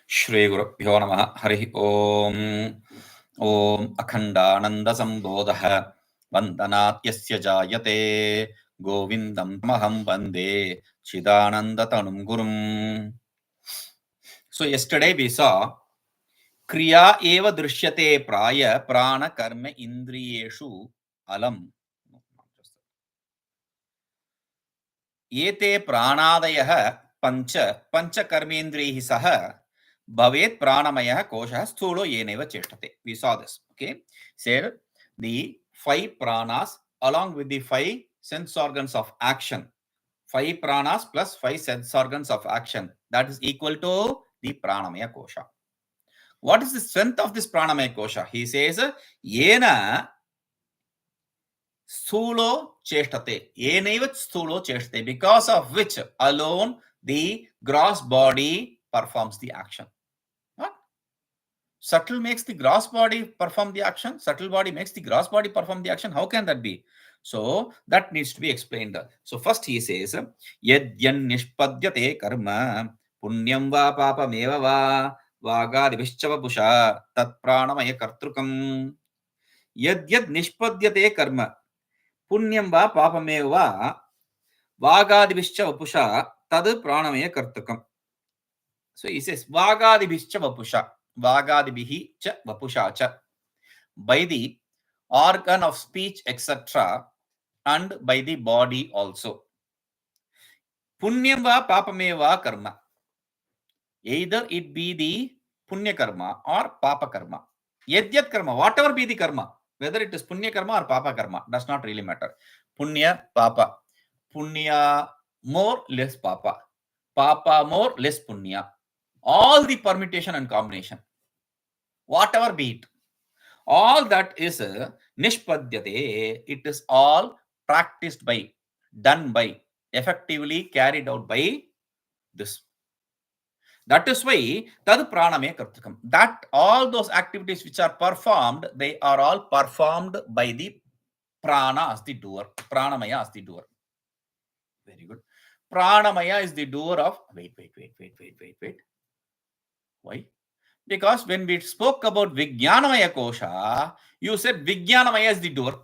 Shri Gurubhyo Namaha Harihi Om. Om Akhandananda Sambodha Vandanat Yasya Jayate Govindam Maham Vande Chidananda Tanum Gurum. So yesterday we saw Kriya eva drishyate praya prana karma indriyeshu alam. Ete pranadayah pancha karmendrihi saha bhavet pranamaya kosha sthulo yeneva ceṣṭate. We saw this. Okay. Said the 5 pranas along with the 5 sense organs of action. 5 pranas plus 5 sense organs of action. That is equal to the pranamaya kosha. What is the strength of this pranamaya kosha? He says, yena sthulo ceṣṭate. Yeneva sthulo ceṣṭate. Because of which alone the gross body performs the action. What? Subtle makes the gross body perform the action. Subtle body makes the gross body perform the action. How can that be? So that needs to be explained. So first he says, yadyanniṣpādyate karma puṇyaṃ va pāpameva va vāgādibhiśca vapuṣā tatprāṇamayakartṛkam. Yadyanniṣpādyate karma puṇyaṃ va pāpameva va vāgādibhiśca vapuṣā tatprāṇamayakartṛkam. So he says vāgādibhiśca vapuṣā, vāgādibhiśca vapuṣā cha, by the organ of speech, etc., and by the body also. Puṇyaṃ va pāpameva karma. Either it be the punya karma or papa karma. Yadyat karma, whatever be the karma, whether it is punya karma or papa karma, does not really matter. Punya, papa. Punya more, less papa. Papa more, less punya. All the permutation and combination, whatever be it, all that is niṣpādyate. It is all practiced by, done by, effectively carried out by this. That is why tatprāṇamayakartṛkam. That all those activities which are performed, they are all performed by the prana as the doer. Pranamaya as the doer. Very good. Pranamaya is the doer of. Wait. Why? Because when we spoke about vijñānamaya kosha, you said vijñānamaya is the doer.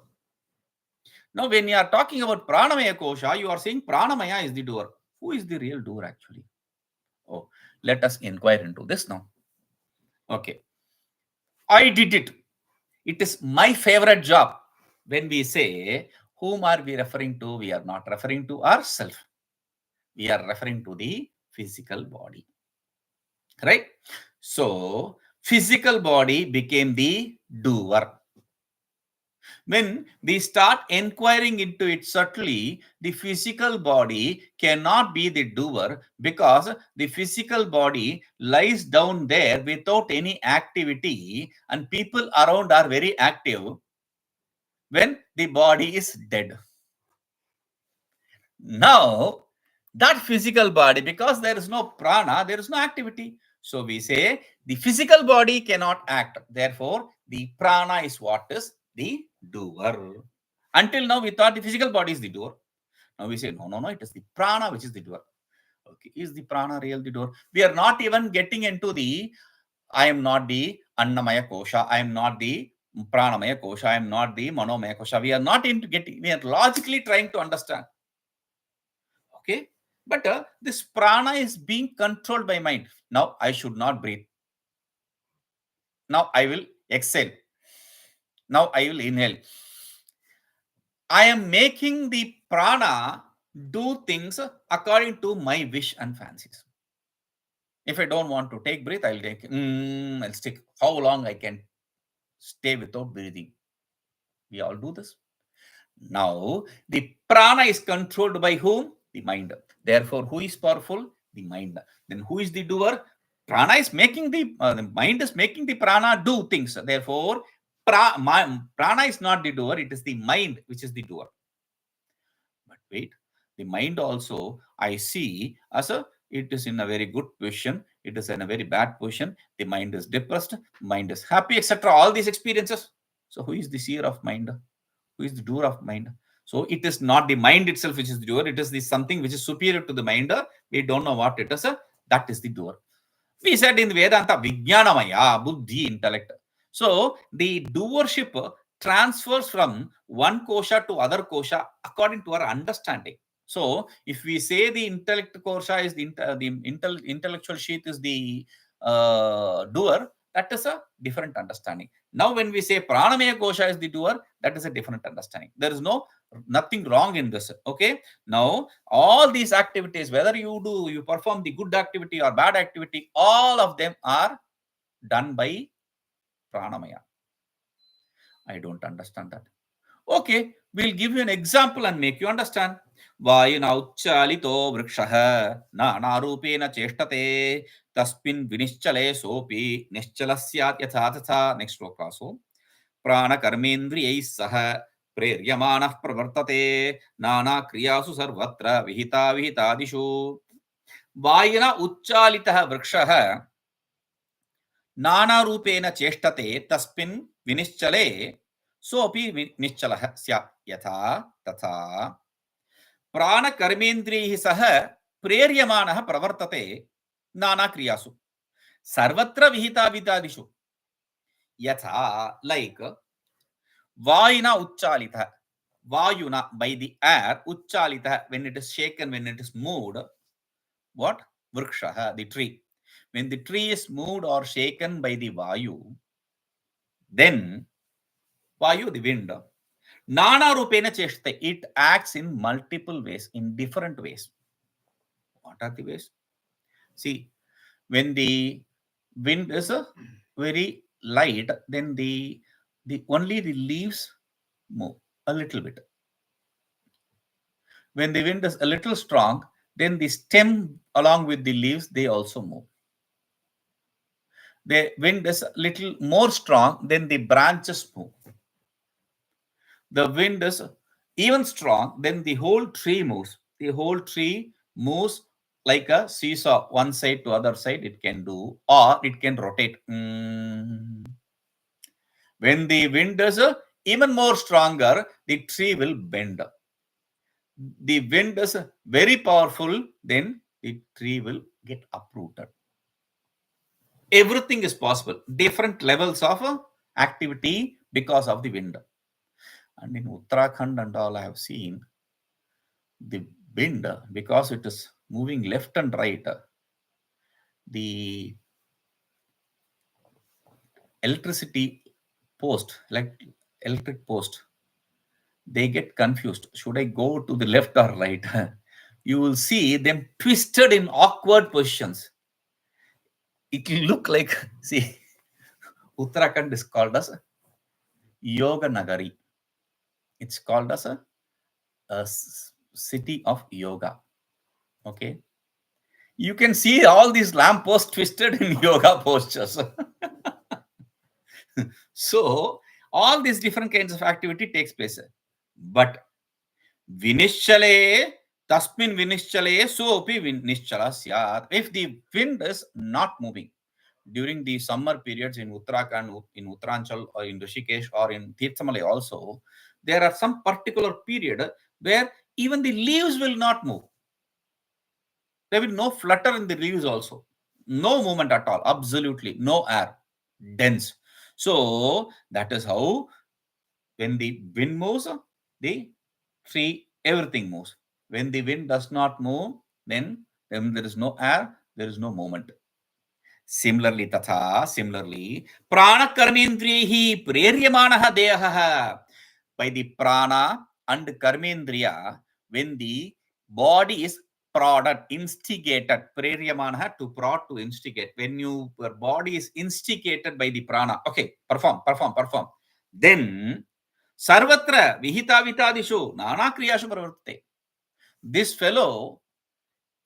Now, when you are talking about pranamaya kosha, you are saying pranamaya is the doer. Who is the real doer actually? Oh, let us inquire into this now. Okay. I did it. It is my favorite job. When we say, whom are we referring to? We are not referring to ourselves. We are referring to the physical body. Right? So, physical body became the doer. When we start inquiring into it subtly, the physical body cannot be the doer because the physical body lies down there without any activity and people around are very active when the body is dead. Now, that physical body, because there is no prana, there is no activity. So we say the physical body cannot act. Therefore, the prana is what is the doer. Until now, we thought the physical body is the doer. Now we say, no, it is the prana which is the doer. Okay, is the prana real the doer? We are not even getting into the, I am not the annamaya kosha, I am not the pranamaya kosha, I am not the manomaya kosha. We are not into getting, we are logically trying to understand. Okay, but this prana is being controlled by mind. Now I should not breathe. Now I will exhale. Now I will inhale. I am making the prana do things according to my wish and fancies. If I don't want to take breath, I'll take, I'll stick. How long I can stay without breathing? We all do this. Now, the prana is controlled by whom? The mind. Therefore, who is powerful? The mind. Then who is the doer? Prana is making the mind is making the prana do things. Therefore, prana is not the doer. It is the mind which is the doer. But wait, the mind also I see as it is in a very good position. It is in a very bad position. The mind is depressed. Mind is happy, etc. All these experiences. So who is the seer of mind? Who is the doer of mind? So it is not the mind itself which is the doer. It is the something which is superior to the mind. We don't know what it is. That is the doer. We said in Vedanta, vijnanamaya, buddhi, intellect. So the doership transfers from one kosha to other kosha according to our understanding. So if we say the intellect kosha is the intellectual sheath is the doer, that is a different understanding. Now when we say pranamaya kosha is the doer, that is a different understanding. There is nothing wrong in this. Okay. Now all these activities, whether you perform the good activity or bad activity, all of them are done by pranamaya. I don't understand that. Okay, we'll give you an example and make you understand. vāyunoccālito vṛkṣah nānārūpeṇa ceṣṭate tasminviniścale sopi niścalaḥ syādyathā tathā. Next sloka also. prāṇakarmendriyairdehaḥ preryamāṇaḥ pravartate nānākriyāsu sarvatra vihitāvihitādiṣu. vāyunoccālitah vṛkṣah nānārūpeṇa ceṣṭate tasminviniścale sopi niścalaḥ syādyathā tathā. prāṇakarmendriyaihi sah preryamāṇaḥ pravartate nānākriyāsu sarvatra vihitāvihitādiṣu. Yatha, like vāyunoccālito, vāyuna by the air, uccālito when it is shaken, when it is moved. What? Vṛkṣah, the tree. When the tree is moved or shaken by the vayu, then vayu, the wind, nānārūpeṇa ceṣṭate, it acts in multiple ways, in different ways. What are the ways? See, when the wind is very light, then the only the leaves move a little bit. When the wind is a little strong, then the stem along with the leaves, they also move. The wind is a little more strong, then the branches move. The wind is even strong, then the whole tree moves. The whole tree moves like a seesaw, one side to other side it can do, or it can rotate. When the wind is even more stronger, the tree will bend. The wind is very powerful, then the tree will get uprooted. Everything is possible. Different levels of activity because of the wind. And in Uttarakhand and all, I have seen the wind, because it is moving left and right, the electricity post, like electric post, they get confused. Should I go to the left or right? You will see them twisted in awkward positions. It will look like, see, Uttarakhand is called as Yoga Nagari. It's called as a city of yoga. Okay. You can see all these lampposts twisted in yoga postures. So all these different kinds of activity takes place. But viniscale, tasminviniścale sopi niścalaḥ syāt. If the wind is not moving during the summer periods in Uttarakhand, in Uttaranchal, or in Rishikesh, or in Tirthamalai also, there are some particular period where even the leaves will not move. There will be no flutter in the leaves also. No movement at all. Absolutely no air. Dense. So that is how when the wind moves, the tree, everything moves. When the wind does not move, then there is no air, there is no movement. Similarly, tathā, similarly, prāṇakarmendriyairdehaḥ preryamāṇaḥ dehaḥ. By the prana and karmendriya, when the body is prodded, instigated, preryamāṇaḥ, to prod, to instigate. When your body is instigated by the prana, okay, perform. Then sarvatra vihitāvihitādiṣu nānākriyāsu pravartate. This fellow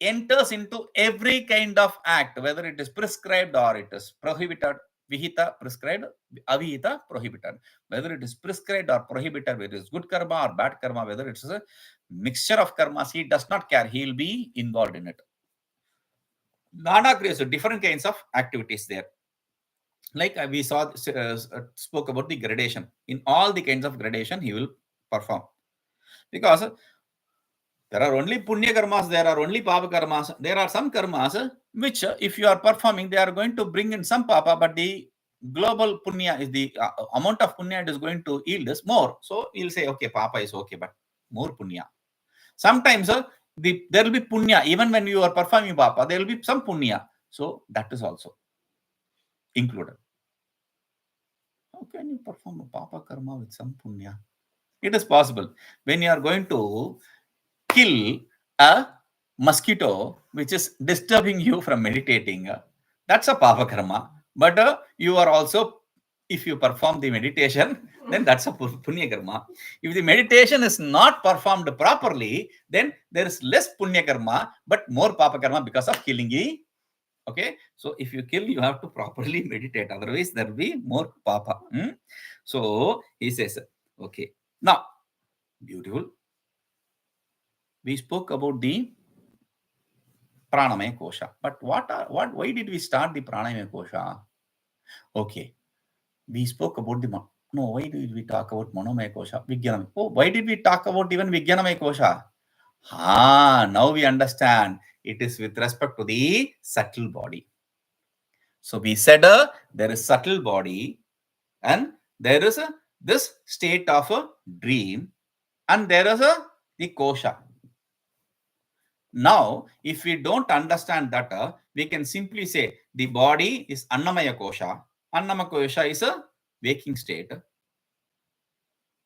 enters into every kind of act, whether it is prescribed or it is prohibited. Vihita, prescribed; avihita, prohibited. Whether it is prescribed or prohibited, whether it is good karma or bad karma, whether it is a mixture of karmas, he does not care. He will be involved in it. Nānākriyāsu, different kinds of activities there. Like we spoke about the gradation. In all the kinds of gradation, he will perform. Because there are only punya karmas, there are only papa karmas. There are some karmas which, if you are performing, they are going to bring in some papa, but the global punya is the amount of punya it is going to yield is more. So you'll say, okay, papa is okay, but more punya. Sometimes there will be punya, even when you are performing papa, there will be some punya. So that is also included. How can you perform a papa karma with some punya? It is possible. When you are going to kill a mosquito which is disturbing you from meditating, that's a papa karma. But you are also, if you perform the meditation, then that's a punya karma. If the meditation is not performed properly, then there is less punya karma, but more papa karma because of killing it. Okay, so if you kill, you have to properly meditate, otherwise there will be more papa. So he says, okay, now beautiful. We spoke about the pranamaya kosha, but why did we start the pranamaya kosha? Okay, we spoke about the why did we talk about manomaya kosha? Vijnanamaya. Oh, why did we talk about even vijnanamaya kosha? Now we understand. It is with respect to the subtle body. So we said there is subtle body, and there is this state of a dream, and there is the kosha. Now, if we don't understand that, we can simply say the body is annamaya kosha. Annamaya kosha is a waking state.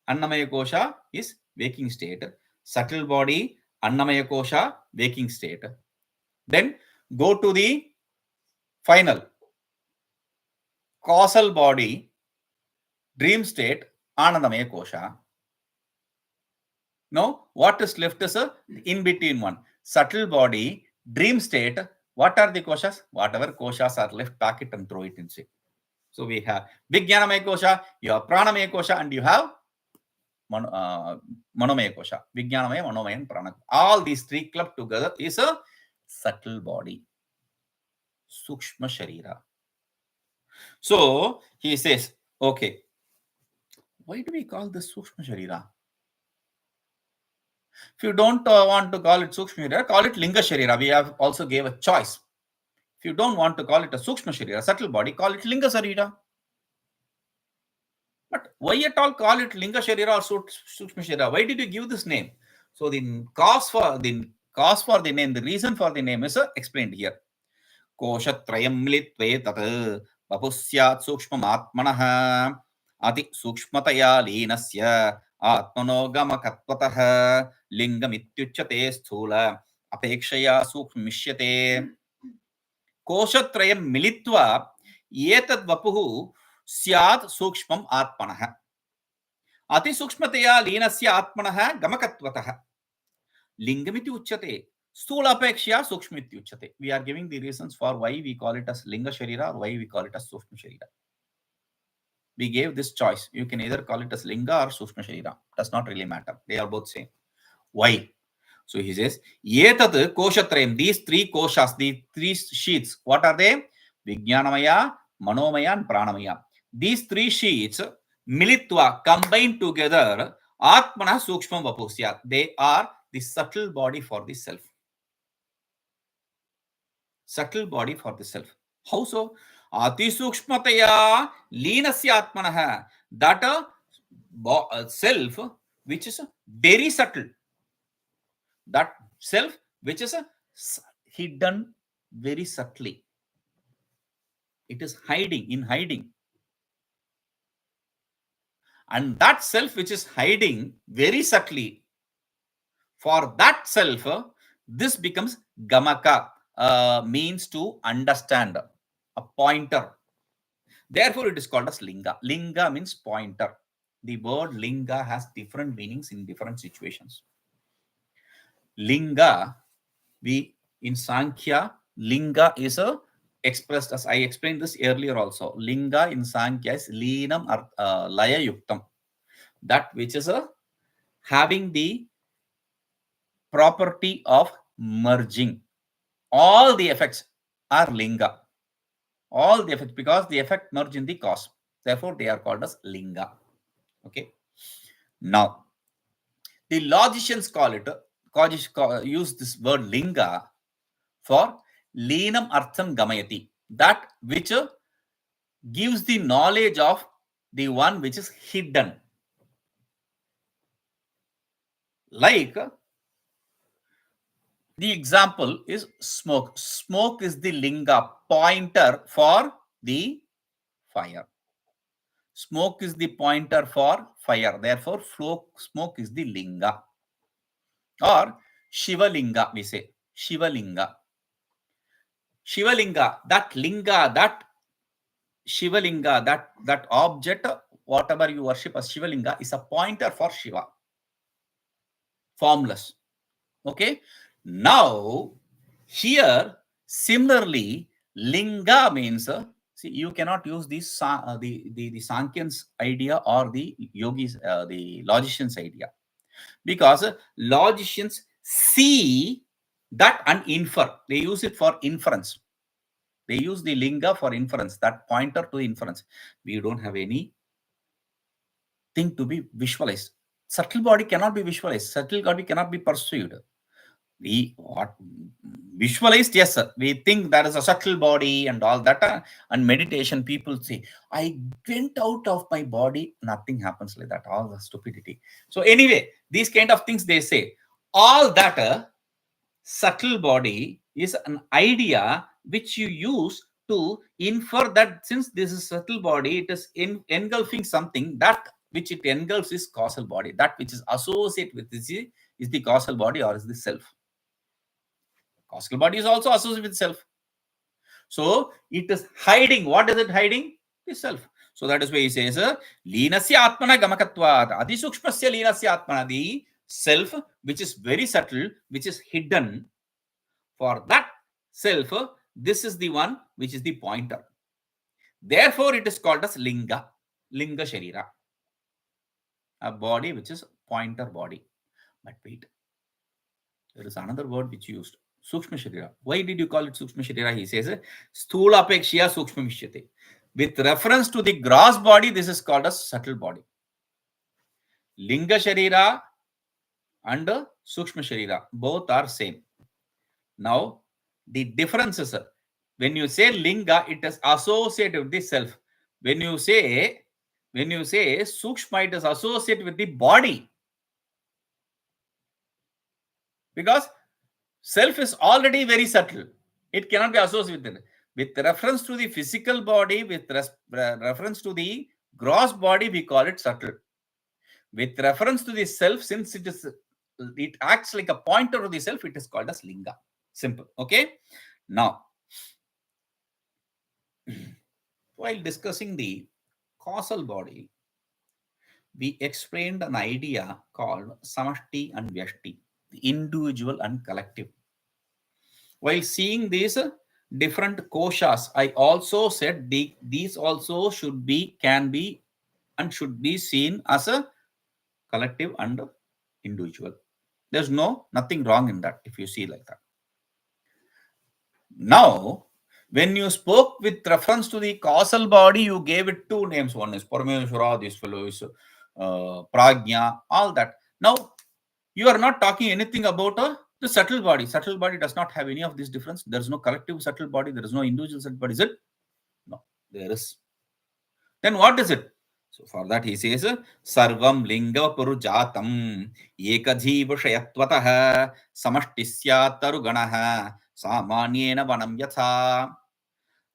Annamaya kosha is waking state. Subtle body, annamaya kosha, waking state. Then go to the final causal body, dream state, anandamaya kosha. Now, what is left is a in between one. Subtle body, dream state. What are the koshas? Whatever koshas are left, pack it and throw it inside. So we have vijnanamaya kosha, you have pranamaya kosha, and you have manomaya kosha. Vijnanamaya, manomaya, and prana. All these three clubbed together is a subtle body. Sūkṣma sharira. So he says, okay, why do we call this sūkṣma sharira? If you don't want to call it sūkṣma sharira, call it linga sharira. We have also gave a choice. If you don't want to call it a sūkṣma sharira, subtle body, call it linga sharira. But why at all call it linga sharira or sūkṣma sharira? Why did you give this name? So the cause for the name, the reason for the name is explained here. kośatrayaṃ militvaitadvapuḥ syātsūkṣmamātmanaḥ atisūkṣmatayā līnasyātmano gamakatvataḥ liṅgamityucyate sthūlāpekṣayā sūkṣmamiṣyate kośatrayaṃ militvaitadvapuḥ syātsūkṣmamātmanaḥ atisūkṣmatayā līnasyātmano gamakatvataḥ liṅgamityucyate sthūlāpekṣayā sūkṣmamiṣyate. We are giving the reasons for why we call it as linga sharira or why we call it as sūkṣma sharira. We gave this choice. You can either call it as linga or sūkṣma sharira. Does not really matter. They are both same. Why? So he says, yetat kośatrayam, these three koshas, the three sheets, what are they? Vijnanamaya, manomaya, and pranamaya. These three sheets, militva, combined together, atmana sūkṣmam vapuṣā. They are the subtle body for the self. Subtle body for the self. How so? atisūkṣmatayā līnasyātmanaḥ. That self which is very subtle. That self which is hidden very subtly. It is in hiding. And that self which is hiding very subtly, for that self, this becomes gamaka, means to understand, a pointer. Therefore, it is called as linga. Linga means pointer. The word linga has different meanings in different situations. Linga, in Sankhya, linga is expressed as, I explained this earlier also. Linga in Sankhya is līnam laya yuktam. That which is having the property of merging. All the effects are linga. All the effects, because the effect merge in the cause. Therefore, they are called as linga. Okay. Now, The logicians use this word linga for līnam artham gamayati, that which gives the knowledge of the one which is hidden. Like, the example is smoke. Smoke is the linga, pointer for the fire. Smoke is the pointer for fire. Therefore, smoke is the linga. Or Shivalinga, we say. Shivalinga. Shivalinga, that linga, that Shivalinga, that object, whatever you worship as Shivalinga, is a pointer for Shiva. Formless. Okay. Now, here, similarly, linga means, see, you cannot use the Sankhyan's idea or the yogis, the logician's idea, because logicians see that and infer. They use it for inference. They use the linga for inference, that pointer to inference. We don't have any thing to be visualized. Subtle body cannot be visualized. Subtle body cannot be perceived. We visualized, yes, sir. We think there is a subtle body and all that. And meditation, people say, I went out of my body. Nothing happens like that. All the stupidity. So anyway, these kind of things they say. All that subtle body is an idea which you use to infer that since this is subtle body, it is engulfing something, that which it engulfs is causal body. That which is associated with this is the causal body or is the self. Causal body is also associated with self. So it is hiding. What is it hiding? The self. So that is why he says, līnasyātmano gamakatvataḥ, atisūkṣmasya līnasyātmano, the self which is very subtle, which is hidden. For that self, this is the one which is the pointer. Therefore, it is called as linga sharira, a body which is pointer body. But wait, there is another word which used, sūkṣmasharira. Why did you call it sūkṣmasharira? He says, sthūlāpekṣayā sūkṣmamiṣyate. With reference to the gross body, this is called as subtle body. Linga sharira and sūkṣmasharira, both are same. Now, the difference is, when you say linga, it is associated with the self. When you say sūkṣma, it is associated with the body. Because self is already very subtle. It cannot be associated with it. With reference to the physical body, with reference to the gross body, we call it subtle. With reference to the self, since it acts like a pointer to the self, it is called as linga. Simple. Okay. Now, while discussing the causal body, we explained an idea called samaṣṭiḥ and vyashti, the individual and collective. While seeing these different koshas, I also said these also can be and should be seen as a collective and individual. There's nothing wrong in that if you see like that. Now, when you spoke with reference to the causal body, you gave it two names. One is Parameshwara, this fellow is Prajna, all that. Now, you are not talking anything about the subtle body. Subtle body does not have any of this difference. There is no collective subtle body. There is no individual subtle body. Is it? No, there is. Then what is it? So for that he says, sarvaṃ liṅgavapurjātam ekadhīviṣayatvataḥ samaṣṭiḥ samānyena vanam yathā.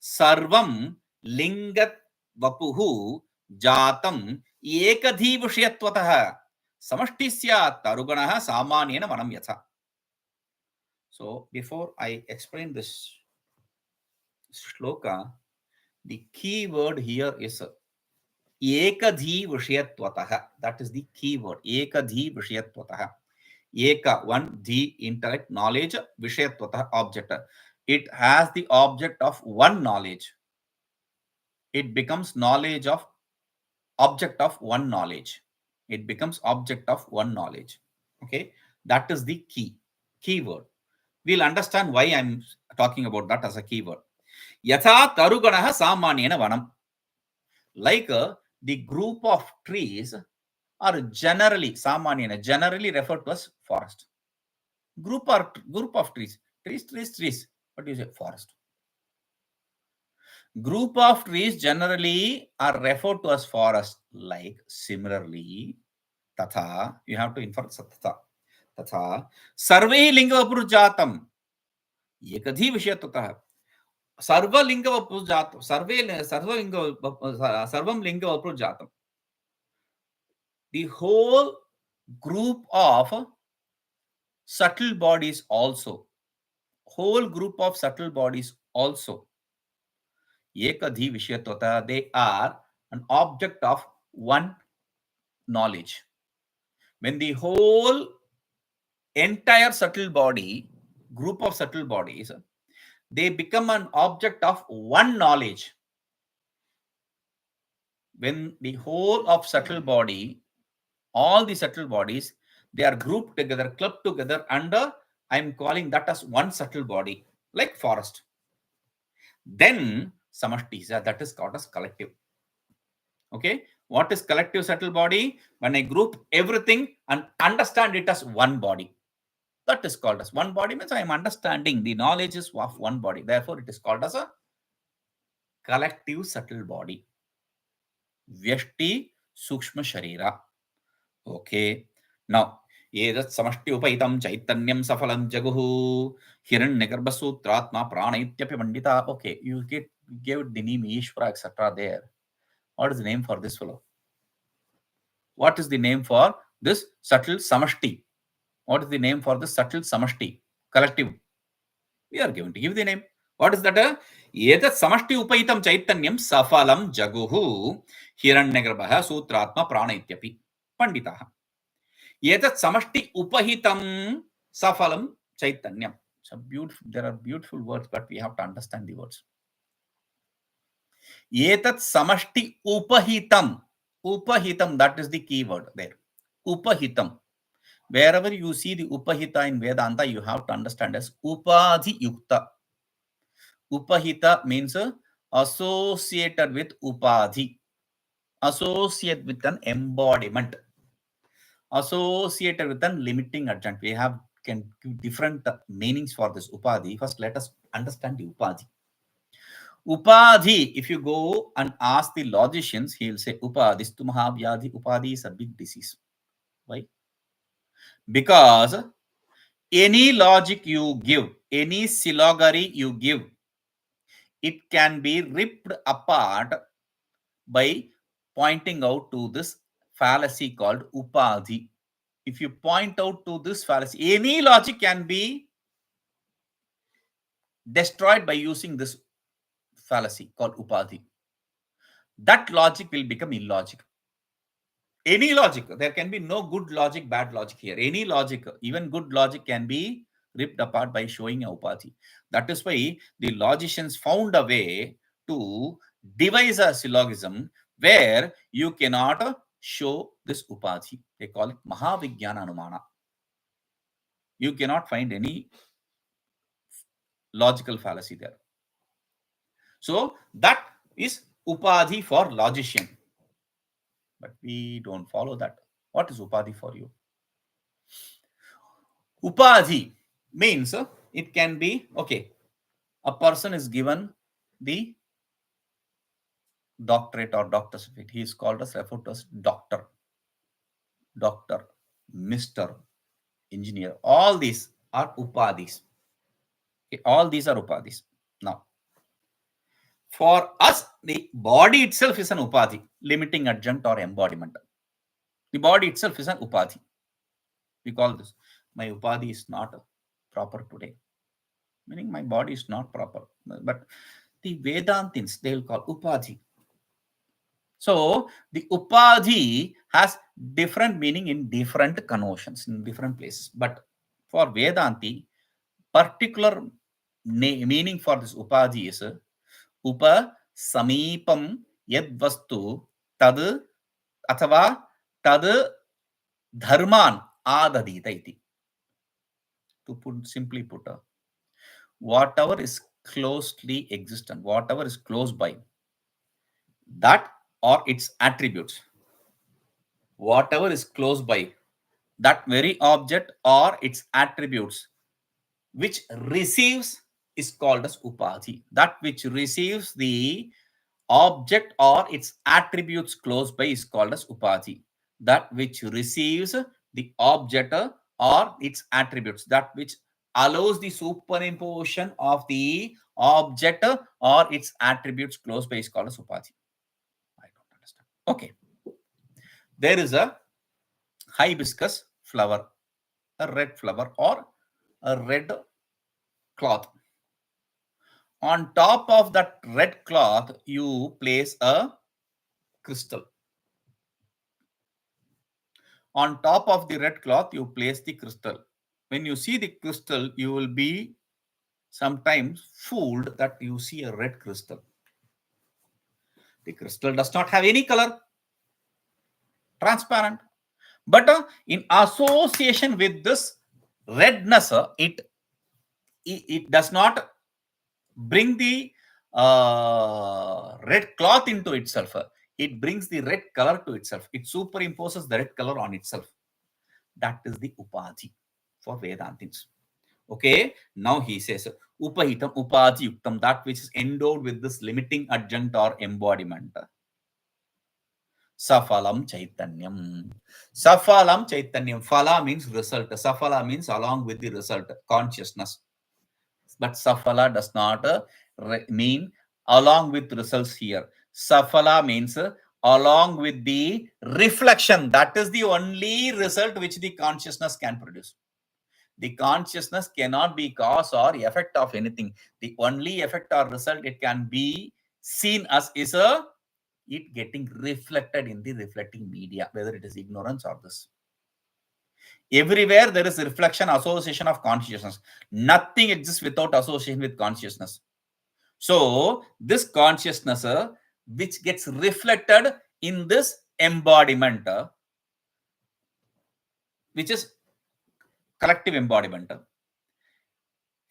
Sarvaṃ liṅgavapuḥ jātam ekadhīviṣayatvataḥ samaṣṭiḥ samānyena vanam yathā. So before I explain this shloka, the key word here is ekadhīviṣayatvataḥ. That is the key word. Ekadhīviṣayatvataḥ. Eka, one, the intellect, knowledge, viṣayatvataḥ, object. It has the object of one knowledge. It becomes knowledge of object of one knowledge. It becomes object of one knowledge. Okay, that is the keyword. We'll understand why I'm talking about that as a keyword. Yathā taruganaḥ samānyena vanam. Like the group of trees are generally, samanyana, generally referred to as forest. Group of trees. Trees. What do you say? Forest. Group of trees generally are referred to as forest. Like similarly, tathā, you have to infer tathā. Tathā, sarve liṅgavapurjātam. Ekadhīviśyatvatāḥ. Sarvaṃ liṅgavapurjātam. The whole group of subtle bodies also. Ekadhīviśyatvatāḥ, they are an object of one knowledge. When the whole entire subtle body, group of subtle bodies, they become an object of one knowledge. When the whole of subtle body, all the subtle bodies, they are grouped together, clubbed together under, I am calling that as one subtle body, like forest. Then samaṣṭiḥ, that is called as collective. Okay, what is collective subtle body? When I group everything and understand it as one body, that is called as one body. Means I am understanding the knowledge is of one body. Therefore, it is called as a collective subtle body. Vyashti sūkṣma sharira. Okay. Now, edat samaṣṭi upaitam chaitanyam safalam jaguhu hiranyagarbhasūtratma prāṇaityapi pandita. Okay, you gave the name Ishvara, etc. there. What is the name for this fellow? What is the name for this subtle samaṣṭi? What is the name for this subtle samaṣṭi? Collective. We are going to give the name. What is that? Etat samaṣṭi upaitam chaitanyam safalam jaguhu hiranyagarbha sūtratma prāṇaityapi panditaha. Etat samaṣṭi upahitam safalam chaitanyam. So beautiful. There are beautiful words, but we have to understand the words. Etat samaṣṭi upahitam. Upahitam, that is the key word there. Upahitam. Wherever you see the upahita in Vedanta, you have to understand as upadhi yukta. Upahita means associated with upadhi. Associated with an embodiment. Associated with a limiting adjunct. We can give different meanings for this upadhi. First, let us understand the upadhi. Upadhi, if you go and ask the logicians, he will say upadhistu mahavyadhi. Upadhi is a big disease. Why? Because any logic you give, any syllogery you give, it can be ripped apart by pointing out to this fallacy called upadhi. If you point out to this fallacy, any logic can be destroyed by using this fallacy called upadhi. That logic will become illogic. Any logic, there can be no good logic, bad logic here. Any logic, even good logic, can be ripped apart by showing a upadhi. That is why the logicians found a way to devise a syllogism where you cannot show this upadhi. They call it mahavijnana anumana. You cannot find any logical fallacy there. So that is upadhi for logician. But we don't follow that. What is upadhi for you? Upadhi means it can be, okay, a person is given the doctorate or doctor certificate. He is called as, referred to as doctor, Mr. Engineer. All these are upadhis. Okay, all these are upadhis. Now, for us, the body itself is an upadhi, limiting adjunct or embodiment. The body itself is an upadhi. We call this, my upadhi is not proper today. Meaning my body is not proper. But the Vedantins, they will call upadhi. So the upadhi has different meaning in different connotations, in different places. But for Vedanti, particular meaning for this upadhi is upa samīpam yad vastu tad athava tad dharman adadita iti. To simply put, whatever is closely existent, whatever is close by, that or its attributes, whatever is close by, that very object or its attributes which receives is called as upadhi. That which receives the object or its attributes close by is called as upadhi. That which receives the object or its attributes, that which allows the superimposition of the object or its attributes close by is called as upadhi. I don't understand. Okay. There is a hibiscus flower, a red flower or a red cloth. On top of that red cloth, you place a crystal. On top of the red cloth, you place the crystal. When you see the crystal, you will be sometimes fooled that you see a red crystal. The crystal does not have any color, transparent. But in association with this redness, it does not bring the red cloth into itself. It brings the red color to itself. It superimposes the red color on itself. That is the upadhi for Vedantins. Okay, now he says upahitam upadhi yuktam, that which is endowed with this limiting adjunct or embodiment. Safalam chaitanyam. Safalam chaitanyam. Phala means result. Safala means along with the result, consciousness. But safala does not mean along with results here. Safala means along with the reflection. That is the only result which the consciousness can produce. The consciousness cannot be cause or effect of anything. The only effect or result it can be seen as is it getting reflected in the reflecting media, whether it is ignorance or this. Everywhere there is a reflection, association of consciousness. Nothing exists without association with consciousness. So this consciousness which gets reflected in this embodiment, which is collective embodiment.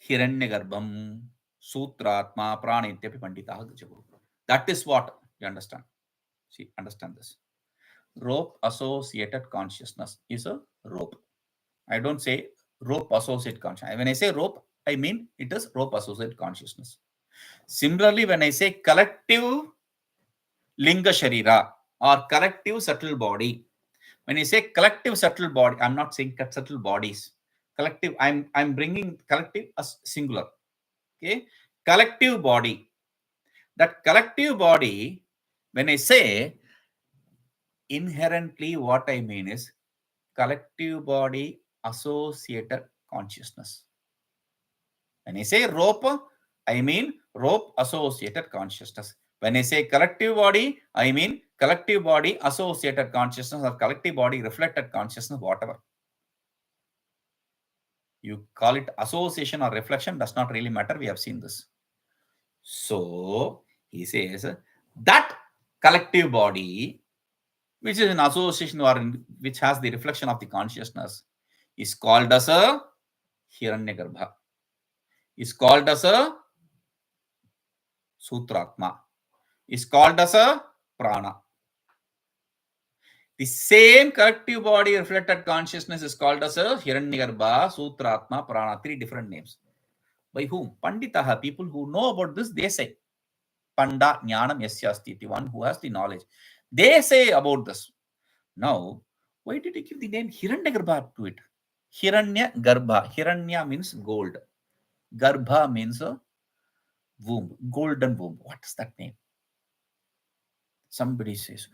Hiranyagarbham, Sutratma, Pranityapi Panditah. That is what you understand. See, understand this. Rope associated consciousness is a rope. I don't say rope associated consciousness. When I say rope, I mean it is rope associated consciousness. Similarly, when I say collective linga sharira or collective subtle body, when I say collective subtle body, I'm not saying subtle bodies. Collective, I'm bringing collective as singular. Okay, collective body. That collective body, when I say inherently, what I mean is collective body associated consciousness. When I say rope, I mean rope associated consciousness. When I say collective body, I mean collective body associated consciousness or collective body reflected consciousness, whatever. You call it association or reflection, does not really matter. We have seen this. So he says that collective body, which is in association or which has the reflection of the consciousness, is called as a Hiranyagarbha. Is called as a Sutratma. Is called as a Prana. The same collective body reflected consciousness is called as a Hiranyagarbha, Sutratma, Prana. 3 different names. By whom? Panditaha. People who know about this, they say. Panda Jnanam Yasyastiti, one who has the knowledge. They say about this. Now, why did he give the name Hiranyagarbha to it? Hiranyagarbha. Hiranya means gold. Garbha means a womb, golden womb. What is that name? Somebody says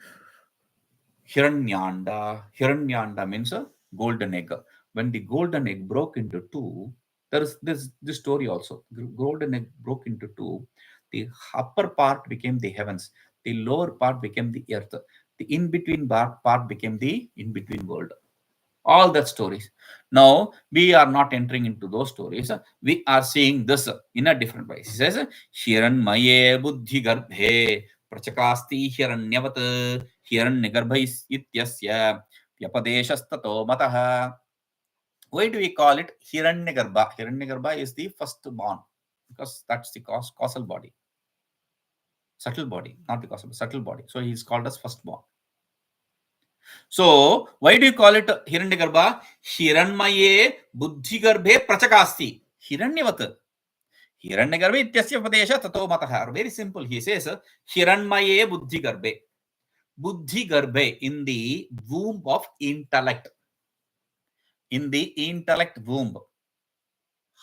Hiranyanda. Hiranyanda means a golden egg. When the golden egg broke into two, there is this story also. The golden egg broke into two. The upper part became the heavens. The lower part became the earth. The in-between part became the in-between world. All that stories. Now, we are not entering into those stories. We are seeing this in a different way. He says, Hiranmaye buddhi garbhe prachakasti hiranyavat hiranyagarbhais ityasya vyapadeshastato mataha. Why do we call it Hiranyagarbha? Hiranyagarbha is the first born because that's the causal body. Subtle body, not the causal, subtle body. So he is called as firstborn. So, why do you call it Hiranyagarbha? Hiranmaye buddhigarbhe prachakasti. Hiranyavat. Hiranyagarbhe ityasya padesha tato matah. Very simple. He says Hiranmaye buddhigarbhe. Buddhigarbhe, in the womb of intellect. In the intellect womb.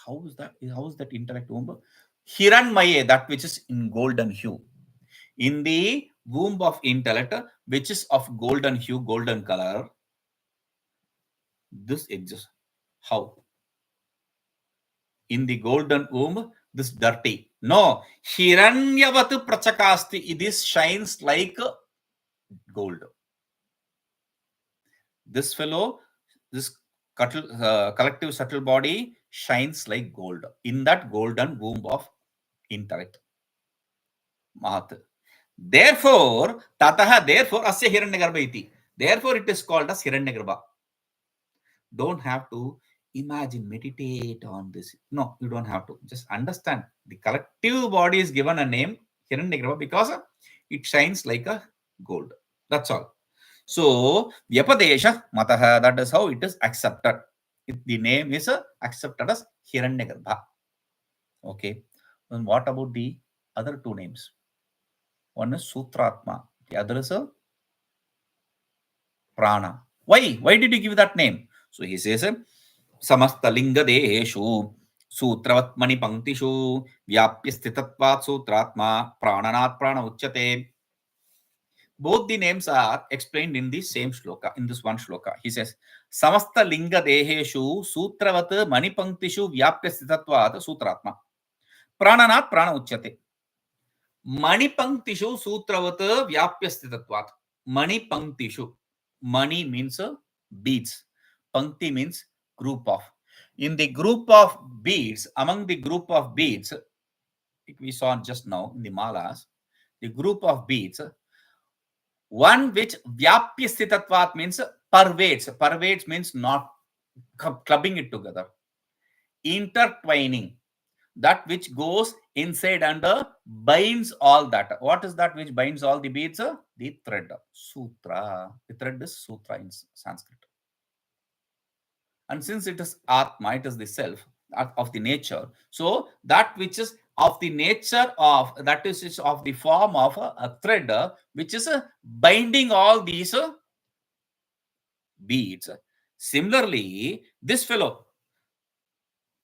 How is that? How is that intellect womb? Hiranmaye, that which is in golden hue. In the womb of intellect, which is of golden hue, golden color, this exists. How? In the golden womb, this dirty. No, Hiranyavat prachakasti. This shines like gold. This fellow, this collective subtle body shines like gold in that golden womb of intellect. Mahat. Therefore, tathā, therefore, asya hiranyagarbha iti. Therefore, it is called as hiranyagarbha. Don't have to imagine, meditate on this. No, you don't have to. Just understand. The collective body is given a name, hiranyagarbha, because it shines like a gold. That's all. So, vyapadesha matah, that is how it is accepted. The name is accepted as hiranyagarbha. Okay. And what about the other two names? One is Sutratma. The other is a Prana. Why? Why did you give that name? So he says, Samastalingadeshu Sutravatmani Panktishu Vyapya Sthitatvat Sutratma Prananat Prana Uchyate. Both the names are explained in the same shloka, in this one shloka. He says, Samasta Linga Deheshu Sutravat Mani Panktishu Vyapya Sthitatvat Sutratma Prananat Prana Uchyate. Mani Panktishu Sutravat Vyapya Sthitatvat. Mani Panktishu. Mani means beads. Pankti means group of. In the group of beads, among the group of beads, we saw just now in the malas, the group of beads, one which Vyapya Sthitatvat means pervades. Pervades means not clubbing it together. Intertwining. That which goes inside and binds all that. What is that which binds all the beads? The thread. Sutra. The thread is sutra in Sanskrit. And since it is Atma, it is the self of the nature. So that which is of the nature of, that is of the form of a thread, which is binding all these beads. Similarly, this fellow,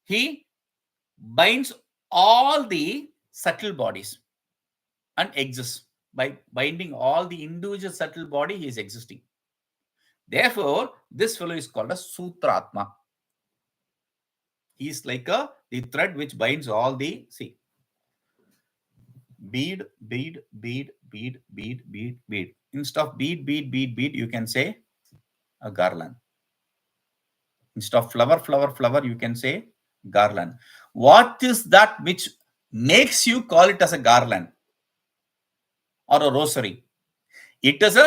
he binds all the subtle bodies and exists. By binding all the individual subtle body, he is existing. Therefore, this fellow is called a Sutratma. He is like the thread which binds all the, see, bead, bead, bead, bead, bead, bead, bead. Instead of bead, bead, bead, bead, you can say a garland. Instead of flower, flower, flower, you can say garland. What is that which makes you call it as a garland or a rosary? It is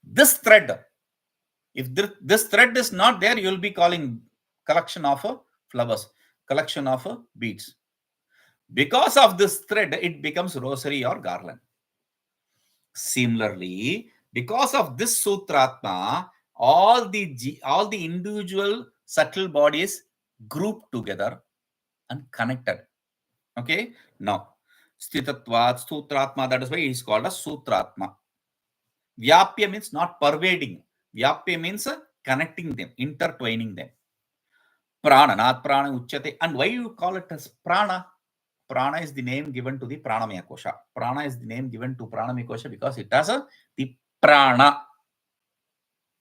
this thread. If this thread is not there, you will be calling collection of flowers, collection of beads. Because of this thread, it becomes rosary or garland. Similarly, because of this Sutratma, all the individual subtle bodies grouped together and connected. Okay. Now, Sthitatvat, Sutratma, that is why he is called a Sutratma. Vyapya means not pervading. Vyapya means connecting them, intertwining them. Prananat Prana Uchyate. And why you call it as Prana? Prana is the name given to the Pranamaya Kosha. Prana is the name given to Pranamaya Kosha because it has the Prana,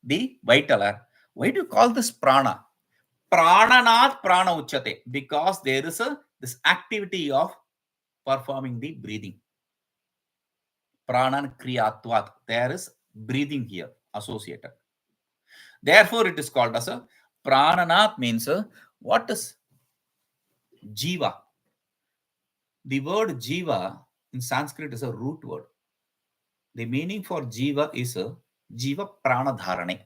the vital air. Why do you call this Prana? Prananat Prana Uchyate. Because there is this activity of performing the breathing. Prāṇakarmendriyairdehaḥ. There is breathing here associated. Therefore, it is called as a Prananat means what is Jiva? The word Jiva in Sanskrit is a root word. The meaning for Jiva is Jiva Pranadharane.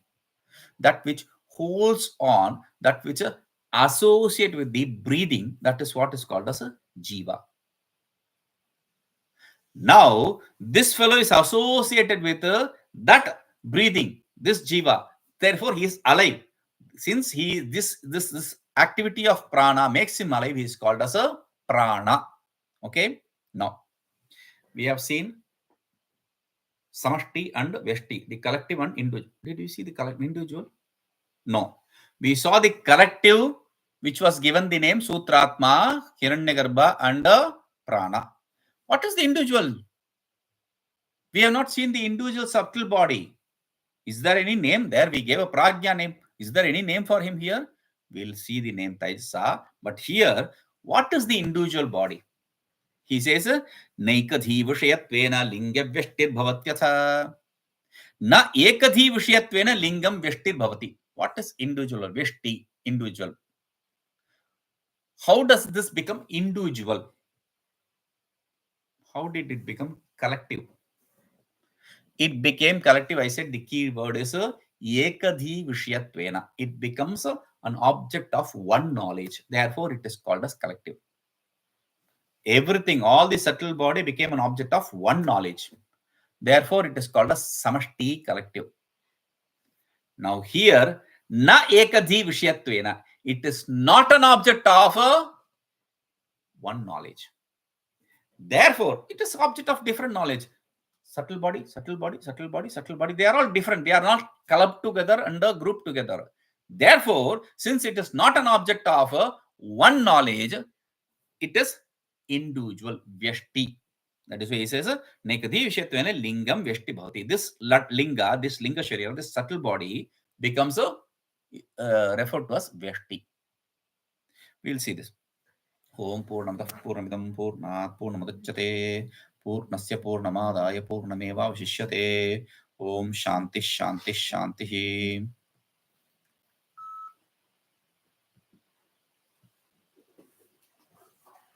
That which holds on, that which associate with the breathing, that is what is called as a Jiva. Now, this fellow is associated with that breathing, this Jiva. Therefore, he is alive. Since this activity of prana makes him alive, he is called as a prana. Okay. Now, we have seen samaṣṭiḥ and vyashti, the collective and individual. Did you see the collective individual? No. We saw the collective, which was given the name Sutratma, Hiranyagarbha, and Prana. What is the individual? We have not seen the individual subtle body. Is there any name there? We gave a prajna name. Is there any name for him here? We'll see the name Taisa. But here, what is the individual body? He says, naikadhiviṣayatvena liṅgavapurjātamekadhīviṣayatvataḥ. Na ekadhiviṣayatvena lingam vyashtirbhavati. What is individual or vyashti? Individual. How does this become individual? How did it become collective? It became collective. I said the key word is ekadhiviṣayatvena. It becomes an object of one knowledge. Therefore, it is called as collective. Everything, all the subtle body became an object of one knowledge. Therefore, it is called as samaṣṭiḥ, collective. Now here, na ekadhiviṣayatvena. It is not an object of one knowledge. Therefore, it is object of different knowledge. Subtle body, subtle body, subtle body, subtle body. They are all different. They are not clubbed together and grouped together. Therefore, since it is not an object of one knowledge, it is individual, vyashti. That is why he says, naikadhiviṣayatvena lingam vyashti bhavati. This linga, this linga sharira, this subtle body becomes referred to as vyashti. We will see this. Om purnamadaḥ purnamidam purnāt purnamudachyate purnasya purnamādāya purnameva avashishyate. Om shanti shanti shanti.